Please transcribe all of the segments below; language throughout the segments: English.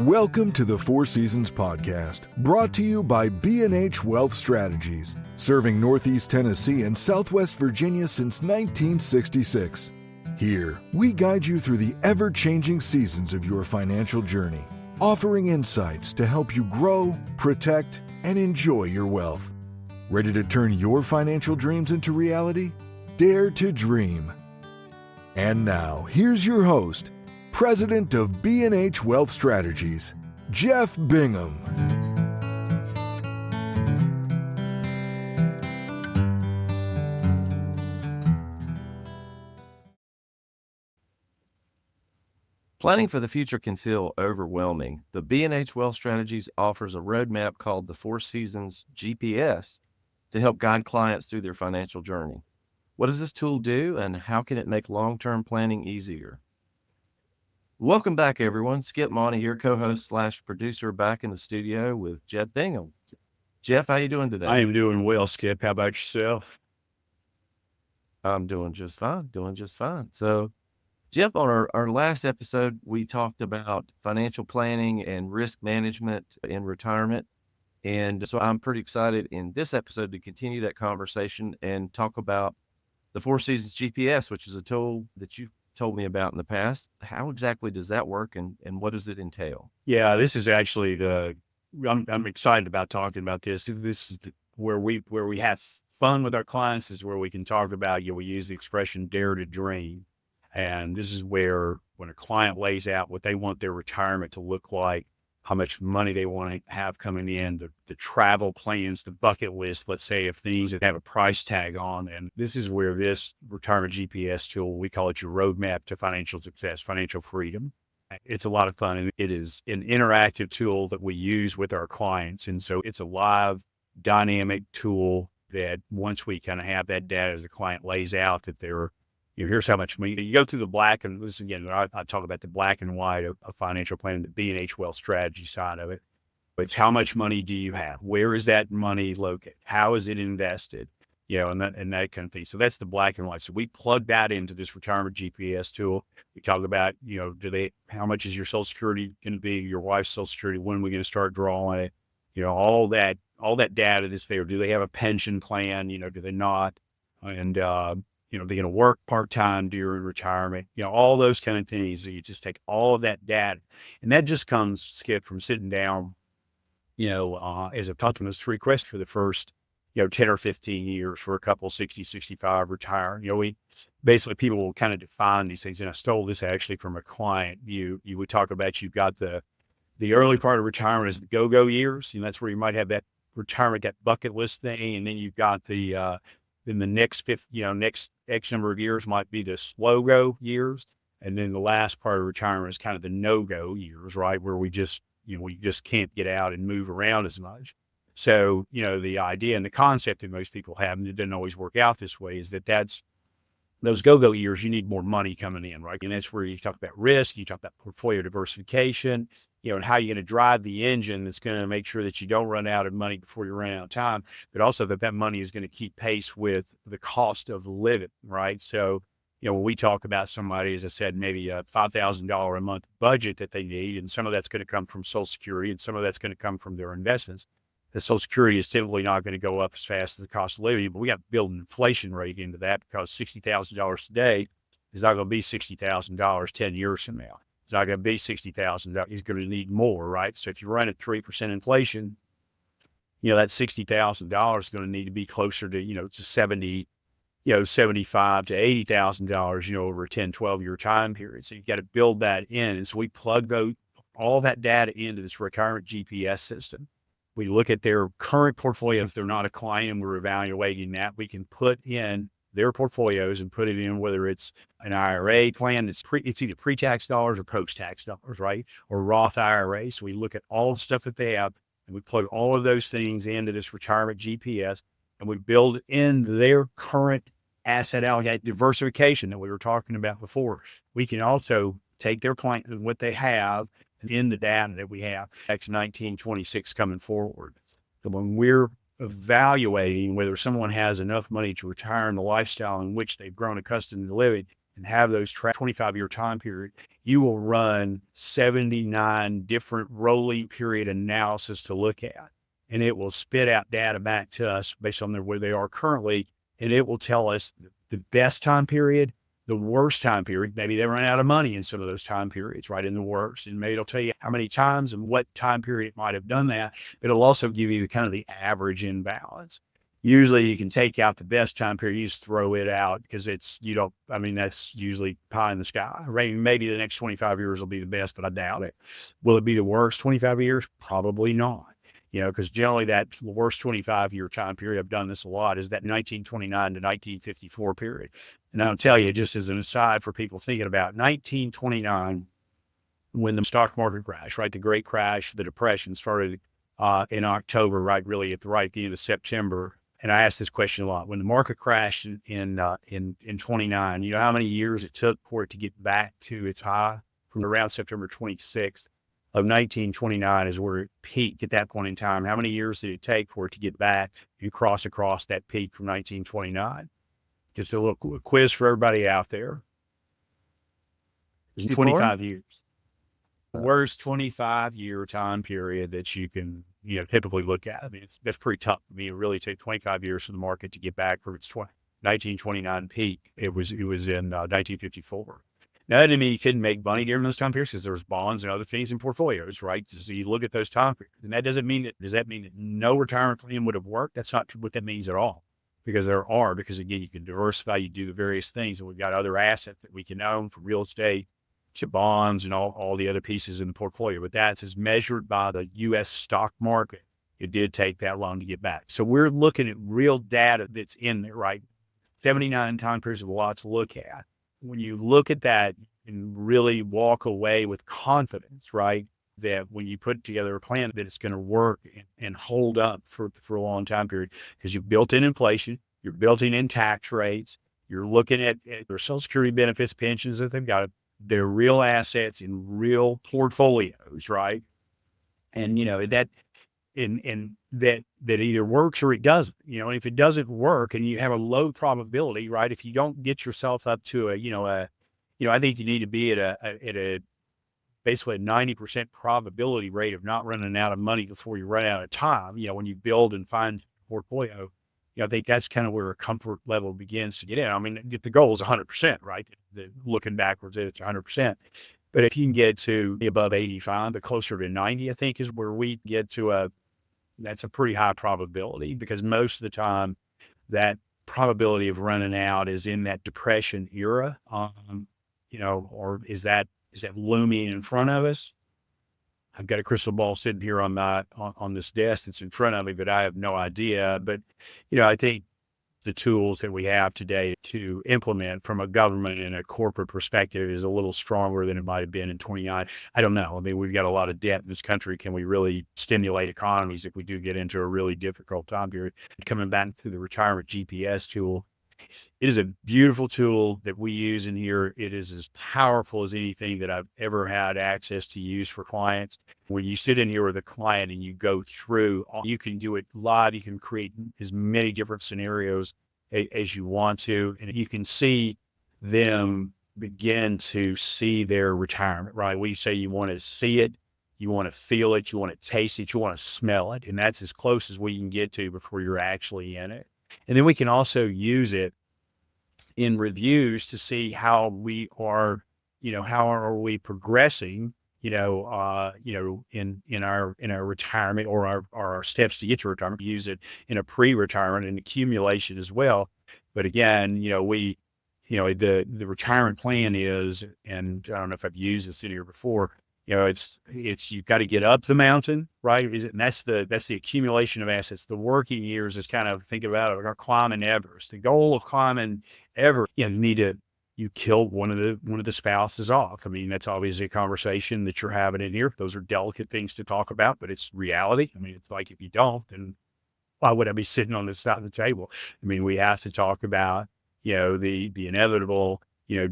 Welcome to the Four Seasons Podcast, brought to you by B&H Wealth Strategies, serving Northeast Tennessee and Southwest Virginia since 1966. Here, we guide you through the ever-changing seasons of your financial journey, offering insights to help you grow, protect, and enjoy your wealth. Ready to turn your financial dreams into reality? Dare to dream. And now, here's your host, President of B&H Wealth Strategies, Jeff Bingham. Planning for the future can feel overwhelming. The B&H Wealth Strategies offers a roadmap called the Four Seasons GPS to help guide clients through their financial journey. What does this tool do, and how can it make long-term planning easier? Welcome back, everyone. Skip Monty here, co-host / producer, back in the studio with Jeff Bingham. Jeff, how you doing today? I am doing well, Skip. How about yourself? I'm doing just fine, So, Jeff, on our last episode, we talked about financial planning and risk management in retirement. And so I'm pretty excited in this episode to continue that conversation and talk about the Four Seasons GPS, which is a tool that you've told me about in the past. How exactly does that work, and what does it entail? Yeah, this is actually I'm excited about talking about this. This is where we have fun with our clients. This is where we can talk about, we use the expression dare to dream. And this is where, when a client lays out what they want their retirement to look like, how much money they want to have coming in, the travel plans, the bucket list, let's say, of things that have a price tag on. And this is where this retirement GPS tool, we call it your roadmap to financial success, financial freedom. It's a lot of fun, and it is an interactive tool that we use with our clients. And so it's a live, dynamic tool that once we kind of have that data as the client lays out that they're, here's how much money. You go through the black, and this again, I talk about the black and white of financial planning, the B&H Wealth Strategy side of it. It's how much money do you have? Where is that money located? How is it invested? And that kind of thing. So that's the black and white. So we plug that into this retirement GPS tool. We talk about, how much is your Social Security going to be? Your wife's Social Security? When are we going to start drawing it? All that data that's there. Do they have a pension plan? Do they not? And, they're going to work part-time during retirement, all those kind of things. So you just take all of that data, and that just comes, Skip, from sitting down, as I've talked to those three questions for the first, 10 or 15 years for a couple, 60, 65 retire. We basically, people will kind of define these things. And I stole this actually from a client. You would talk about, you've got the early part of retirement is the go-go years. That's where you might have that retirement, that bucket list thing. And then you've got then the next next X number of years might be the slow go years. And then the last part of retirement is kind of the no-go years, right? Where we just can't get out and move around as much. So, the idea and the concept that most people have, and it doesn't always work out this way, is that's those go-go years, you need more money coming in, right? And that's where you talk about risk, you talk about portfolio diversification, and how you're going to drive the engine that's going to make sure that you don't run out of money before you run out of time, but also that money is going to keep pace with the cost of living, right? So, when we talk about somebody, as I said, maybe a $5,000 a month budget that they need, and some of that's going to come from Social Security and some of that's going to come from their investments. The Social Security is typically not going to go up as fast as the cost of living, but we got to build an inflation rate into that, because $60,000 today is not going to be $60,000 10 years from now. It's not going to be $60,000. He's going to need more, right? So if you run at 3% inflation, that $60,000 is going to need to be closer to, to 70, $75,000 to $80,000, over a 10, 12-year time period. So you've got to build that in. And so we plug all that data into this retirement GPS system. We look at their current portfolio. If they're not a client and we're evaluating that, we can put in their portfolios and put it in, whether it's an IRA plan, it's either pre-tax dollars or post-tax dollars, right? Or Roth IRA. So we look at all the stuff that they have, and we plug all of those things into this retirement GPS, and we build in their current asset allocation diversification that we were talking about before. We can also take their client and what they have in the data that we have, X1926 coming forward. So when we're evaluating whether someone has enough money to retire in the lifestyle in which they've grown accustomed to living, and have those 25-year time period, you will run 79 different rolling period analysis to look at. And it will spit out data back to us based on where they are currently. And it will tell us the best time period, the worst time period. Maybe they run out of money in some of those time periods, right? In the worst. And maybe it'll tell you how many times and what time period it might have done that. It'll also give you the kind of the average imbalance. Usually you can take out the best time period, you just throw it out because that's usually pie in the sky. Right? Maybe the next 25 years will be the best, but I doubt it. Will it be the worst 25 years? Probably not. Because generally that worst 25-year time period, I've done this a lot, is that 1929 to 1954 period. And I'll tell you, just as an aside for people thinking about 1929, when the stock market crashed, right? The great crash, the depression started in October, right? Really at the end of September. And I ask this question a lot. When the market crashed in 29, you know how many years it took for it to get back to its high? From around September 26th of 1929 is where it peaked at that point in time. How many years did it take for it to get back and cross across that peak from 1929? Just a little quiz for everybody out there. It's 25 years. Worst 25-year time period that you can, typically look at. I mean, that's pretty tough. I mean, it really took 25 years for the market to get back from its 1929 peak. It was in 1954. Now, that didn't mean you couldn't make money during those time periods because there was bonds and other things in portfolios, right? So you look at those time periods, and does that mean that no retirement plan would have worked? That's not what that means at all, because again, you can diversify, you do the various things, and we've got other assets that we can own, from real estate to bonds and all the other pieces in the portfolio. But that's as measured by the U.S. stock market. It did take that long to get back. So we're looking at real data that's in there, right? 79 time periods is a lot to look at. When you look at that and really walk away with confidence, right, that when you put together a plan that it's going to work and hold up for a long time period, because you've built in inflation, you're building in tax rates, you're looking at their Social Security benefits, pensions that they've got, their real assets in real portfolios, right? And that either works or it doesn't. And if it doesn't work and you have a low probability, right? If you don't get yourself up to I think you need to be at basically a 90% probability rate of not running out of money before you run out of time. When you build and find a portfolio, I think that's kind of where a comfort level begins to get in. I mean, the goal is 100%, right? Looking backwards, it's 100%. But if you can get to above 85, but closer to 90, I think is where we get to that's a pretty high probability, because most of the time that probability of running out is in that depression era, or is that looming in front of us? I've got a crystal ball sitting here on this desk that's in front of me, but I have no idea. But, I think the tools that we have today to implement from a government and a corporate perspective is a little stronger than it might have been in 29. I don't know. I mean, we've got a lot of debt in this country. Can we really stimulate economies if we do get into a really difficult time period? Coming back to the retirement GPS tool, it is a beautiful tool that we use in here. It is as powerful as anything that I've ever had access to use for clients. When you sit in here with a client and you go through, you can do it live. You can create as many different scenarios as you want to, and you can see them begin to see their retirement, right? We say you want to see it, you want to feel it, you want to taste it, you want to smell it. And that's as close as we can get to before you're actually in it. And then we can also use it in reviews to see how we are, how are we progressing, in our retirement or our steps to get to retirement. Use it in a pre-retirement and accumulation as well. But again, the retirement plan is, and I don't know if I've used this in here before, it's you've got to get up the mountain, right? And that's the accumulation of assets. The working years is kind of, think about it, like climbing Everest. The goal of climbing Everest, you kill one of the spouses off. I mean, that's obviously a conversation that you're having in here. Those are delicate things to talk about, but it's reality. I mean, it's like, if you don't, then why would I be sitting on this side of the table? I mean, we have to talk about, the inevitable,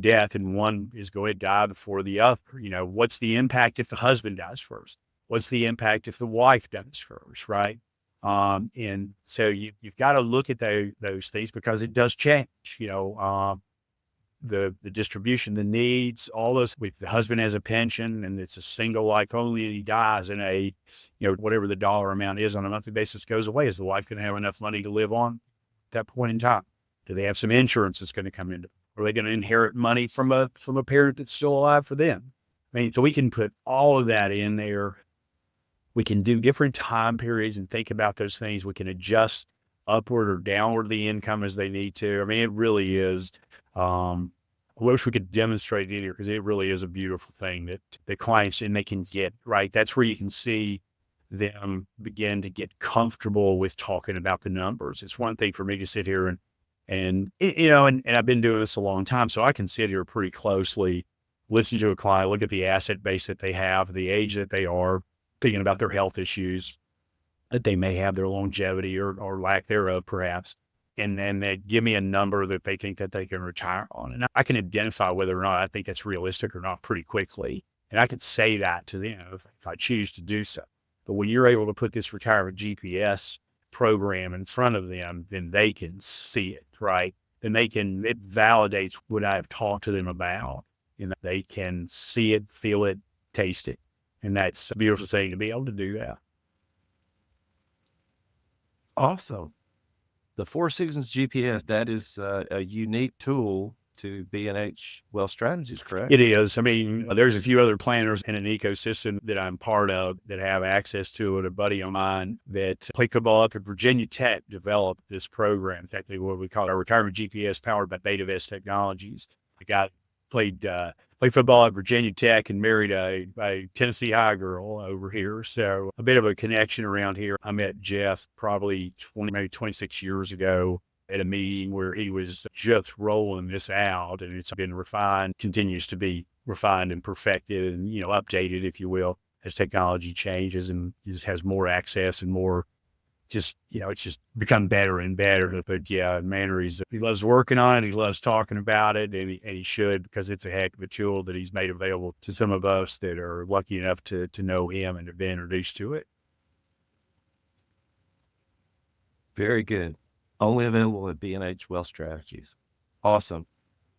death, and one is going to die before the other. What's the impact if the husband dies first? What's the impact if the wife dies first, right? And so you've got to look at those things, because it does change. the distribution, the needs, all those. If the husband has a pension and it's a single, like only he dies in a, whatever the dollar amount is on a monthly basis goes away, is the wife going to have enough money to live on at that point in time? Do they have some insurance that's going to come into? Are they going to inherit money from a parent that's still alive for them? I mean, so we can put all of that in there. We can do different time periods and think about those things. We can adjust upward or downward the income as they need to. I mean, it really is. I wish we could demonstrate it here, because it really is a beautiful thing that the clients, and they can get, right? That's where you can see them begin to get comfortable with talking about the numbers. It's one thing for me to sit here and I've been doing this a long time, so I can sit here pretty closely, listen to a client, look at the asset base that they have, the age that they are, thinking about their health issues that they may have, their longevity or lack thereof, perhaps. And then they give me a number that they think that they can retire on. And I can identify whether or not I think that's realistic or not pretty quickly. And I can say that to them if I choose to do so. But when you're able to put this retirement GPS program in front of them, then they can see it, right? Then it validates what I've talked to them about, and they can see it, feel it, taste it. And that's a beautiful thing to be able to do that. Awesome. The Four Seasons GPS, that is a unique tool to B&H Wealth Strategies, correct? It is. I mean, there's a few other planners in an ecosystem that I'm part of that have access to it. A buddy of mine that played football up at Virginia Tech developed this program, technically what we call our retirement GPS, powered by BetaVest Technologies. The guy played football at Virginia Tech and married a Tennessee High girl over here. So a bit of a connection around here. I met Jeff probably 26 years ago at a meeting where he was just rolling this out, and it's been refined, continues to be refined and perfected and, updated, if you will, as technology changes and just has more access and more it's just become better and better. But yeah, Manor, he loves working on it. He loves talking about it, and he should, because it's a heck of a tool that he's made available to some of us that are lucky enough to know him and have been introduced to it. Very good. Only available at B&H Wealth Strategies. Awesome.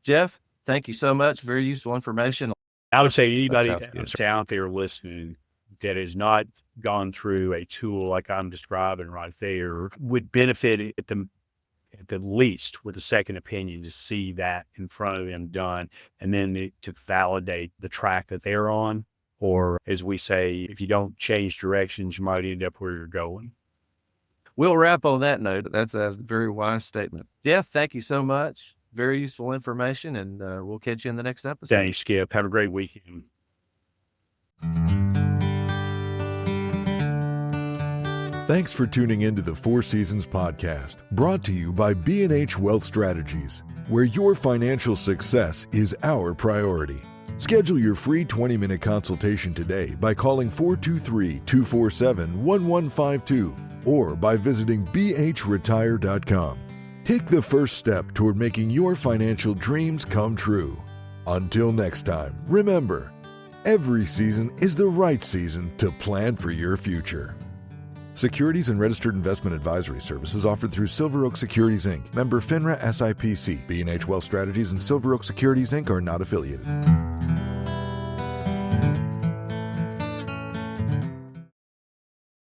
Jeff, thank you so much. Very useful information. I would say anybody that's out there listening that has not gone through a tool like I'm describing right there would benefit at the least with a second opinion to see that in front of them done, and then to validate the track that they're on. Or as we say, if you don't change directions, you might end up where you're going. We'll wrap on that note. That's a very wise statement. Jeff, thank you so much. Very useful information, and we'll catch you in the next episode. Thanks, Skip. Have a great weekend. Thanks for tuning into the Four Seasons podcast, brought to you by B&H Wealth Strategies, where your financial success is our priority. Schedule your free 20-minute consultation today by calling 423-247-1152 or by visiting bhretire.com. Take the first step toward making your financial dreams come true. Until next time, remember, every season is the right season to plan for your future. Securities and registered investment advisory services offered through Silver Oak Securities, Inc., member FINRA SIPC. B&H Wealth Strategies and Silver Oak Securities, Inc. are not affiliated.